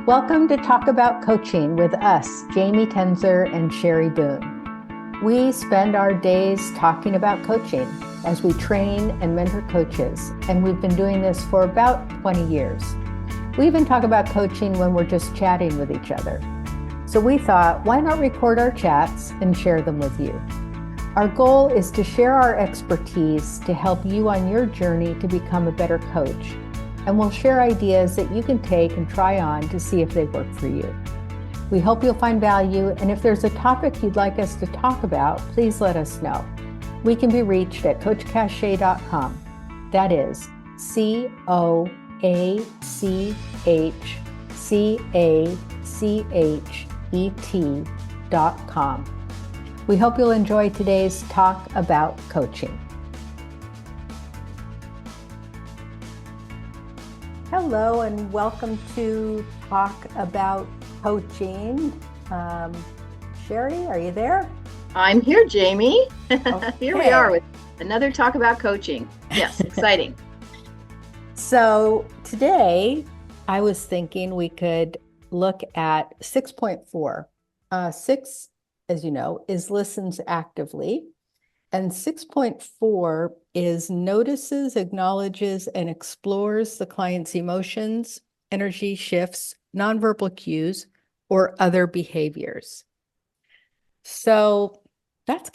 Welcome to Talk About Coaching with us, Jamie Tenzer and Sherry Boone. We spend our days talking about coaching as we train and mentor coaches, and we've been doing this for about 20 years. We even talk about coaching when we're just chatting with each other. So we thought, why not record our chats and share them with you? Our goal is to share our expertise to help you on your journey to become a better coach. And we'll share ideas that you can take and try on to see if they work for you. We hope you'll find value, and if there's a topic you'd like us to talk about, please let us know. We can be reached at coachcachet.com. That is COACHCHET.com. We hope you'll enjoy today's talk about coaching. Hello and welcome to Talk About Coaching. Sherry, are you there? I'm here, Jamie. Okay. Here we are with another Talk About Coaching. Yes, exciting. So today I was thinking we could look at 6.4. 6, as you know, is listens actively. And 6.4 is notices, acknowledges, and explores the client's emotions, energy shifts, nonverbal cues, or other behaviors. So that's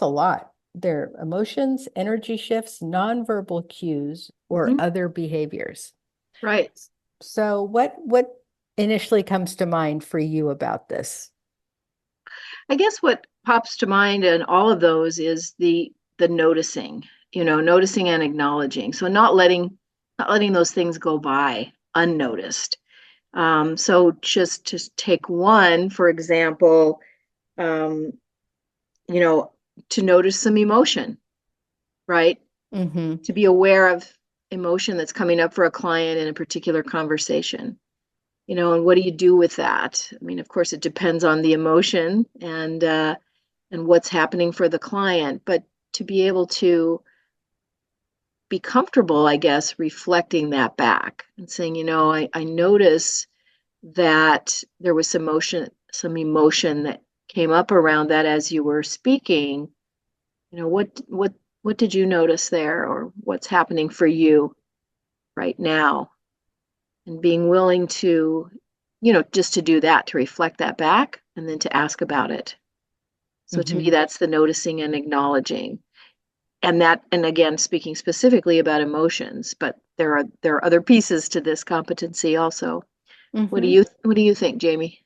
a lot. Their emotions, energy shifts, nonverbal cues, or other behaviors. Right. So what initially comes to mind for you about this? I guess what pops to mind in all of those is the noticing, noticing and acknowledging. So not letting those things go by unnoticed. So just to take one, for example, to notice some emotion, right? Mm-hmm. To be aware of emotion that's coming up for a client in a particular conversation. And what do you do with that? I mean, of course, it depends on the emotion and what's happening for the client, but to be able to be comfortable, I guess, reflecting that back and saying, I notice that there was some emotion that came up around that as you were speaking. What did you notice there, or what's happening for you right now? And being willing to, just to do that, to reflect that back and then to ask about it. So to me, that's the noticing and acknowledging. And again, speaking specifically about emotions, but there are other pieces to this competency also. Mm-hmm. What do you think, Jamie?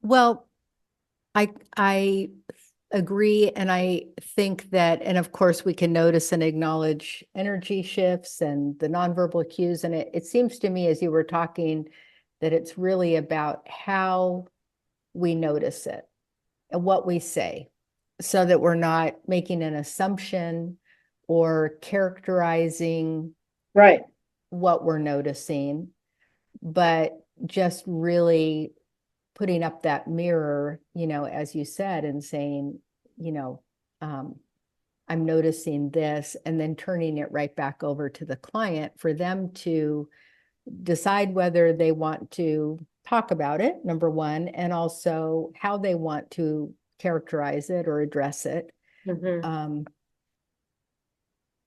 Well, I agree, and I think that, and of course we can notice and acknowledge energy shifts and the nonverbal cues, and it seems to me as you were talking that it's really about how we notice it and what we say, so that we're not making an assumption or characterizing Right. what we're noticing, but just really putting up that mirror, as you said, and saying, I'm noticing this, and then turning it right back over to the client for them to decide whether they want to talk about it, number one, and also how they want to characterize it or address it. Mm-hmm.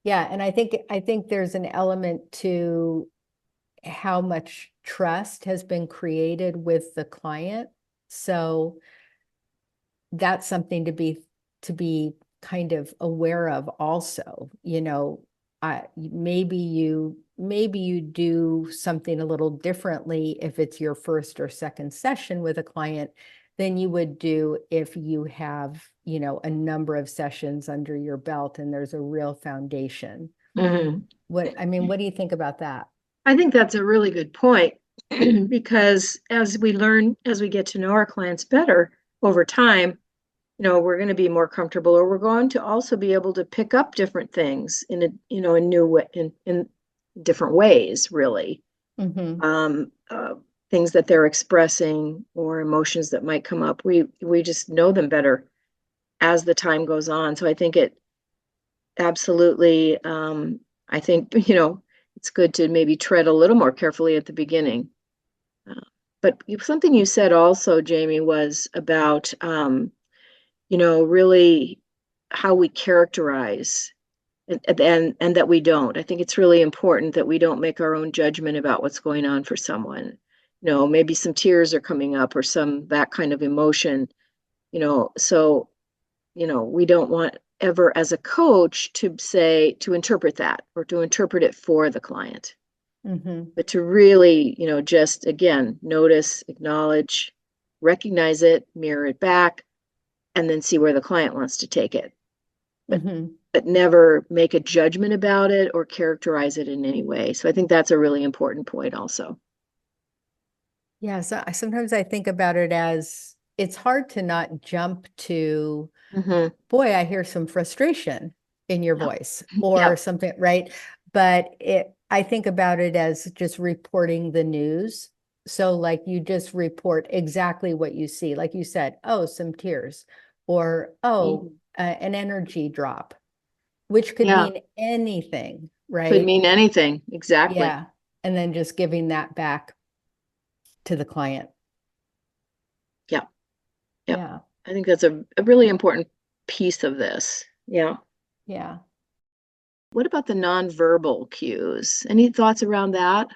Yeah, and I think there's an element to how much trust has been created with the client. So that's something to be kind of aware of also. Maybe you do something a little differently if it's your first or second session with a client than you would do if you have, a number of sessions under your belt and there's a real foundation. Mm-hmm. What do you think about that? I think that's a really good point because as we get to know our clients better over time, we're going to be more comfortable, or we're going to also be able to pick up different things in a new way, in different ways, really. Mm-hmm. Things that they're expressing or emotions that might come up. We just know them better as the time goes on. So I think it absolutely, I think, it's good to maybe tread a little more carefully at the beginning. But something you said also, Jamie, was about, really how we characterize and that we don't. I think it's really important that we don't make our own judgment about what's going on for someone. Maybe some tears are coming up or that kind of emotion, so, we don't want ever as a coach to interpret that or to interpret it for the client. But to really, just again, notice, acknowledge, recognize it, mirror it back, and then see where the client wants to take it. But never make a judgment about it or characterize it in any way. So I think that's a really important point also. Yeah, so sometimes I think about it as it's hard to not jump to, boy, I hear some frustration in your voice or something, right? But I think about it as just reporting the news. So like you just report exactly what you see. Like you said, oh, some tears or, an energy drop, which could mean anything, right? Could mean anything. Exactly. Yeah. And then just giving that back to the client. Yeah. I think that's a really important piece of this. Yeah. What about the nonverbal cues? Any thoughts around that?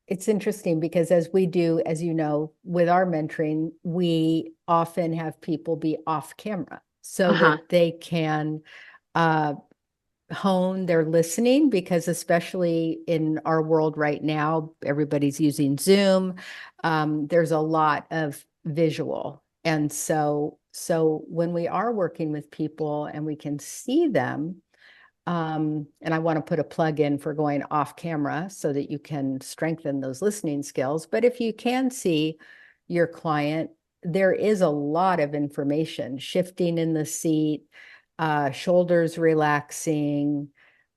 It's interesting because as we do, as you know, with our mentoring, we often have people be off camera so that they can hone their listening, because especially in our world right now, everybody's using Zoom. There's a lot of visual. And so when we are working with people and we can see them, and I want to put a plug in for going off camera so that you can strengthen those listening skills. But if you can see your client, there is a lot of information, shifting in the seat, shoulders relaxing,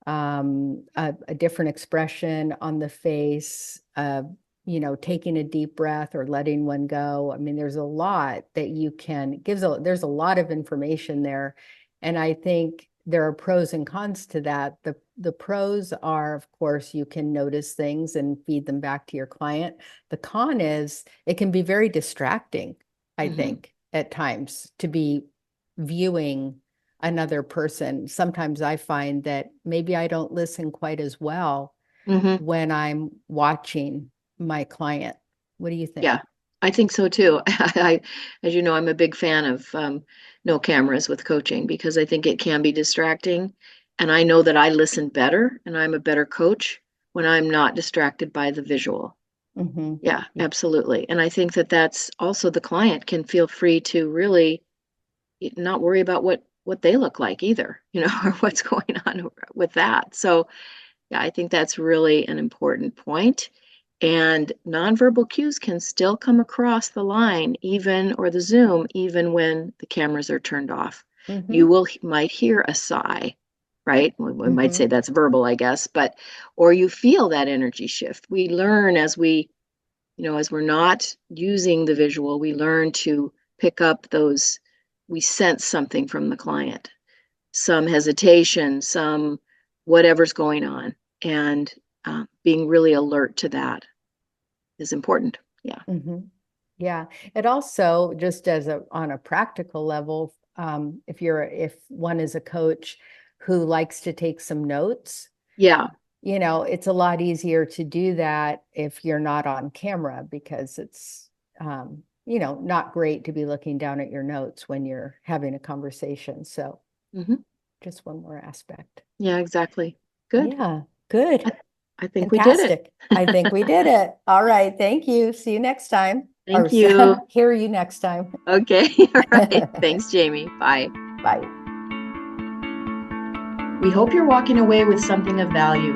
a different expression on the face, taking a deep breath or letting one go. I mean, there's a lot that you can there's a lot of information there. And I think there are pros and cons to that. The pros are, of course, you can notice things and feed them back to your client. The con is it can be very distracting, I think, at times to be viewing another person. Sometimes I find that maybe I don't listen quite as well when I'm watching my client. What do you think? Yeah, I think so too. As you know, I'm a big fan of no cameras with coaching because I think it can be distracting. And I know that I listen better and I'm a better coach when I'm not distracted by the visual. Yeah, absolutely. And I think that that's also the client can feel free to really not worry about what they look like either, or what's going on with that. So yeah, I think that's really an important point. And nonverbal cues can still come across the line, or the Zoom, even when the cameras are turned off. You might hear a sigh, right? We might say that's verbal, I guess, or you feel that energy shift. We learn as we're not using the visual, we learn to pick up we sense something from the client, some hesitation, some whatever's going on, and being really alert to that is important. Yeah. Yeah. It also, just on a practical level, if one is a coach who likes to take some notes, it's a lot easier to do that if you're not on camera, because it's not great to be looking down at your notes when you're having a conversation. So just one more aspect. Yeah, exactly. Good. Yeah, good. I think Fantastic. we did it. I think we did it. All right. Thank you. See you next time. Thank you. Hear you next time. Okay. All right. Thanks, Jamie. Bye. Bye. We hope you're walking away with something of value.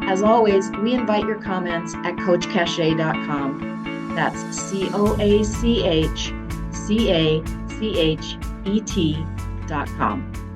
As always, we invite your comments at coachcachet.com. That's COACHCACHET.com.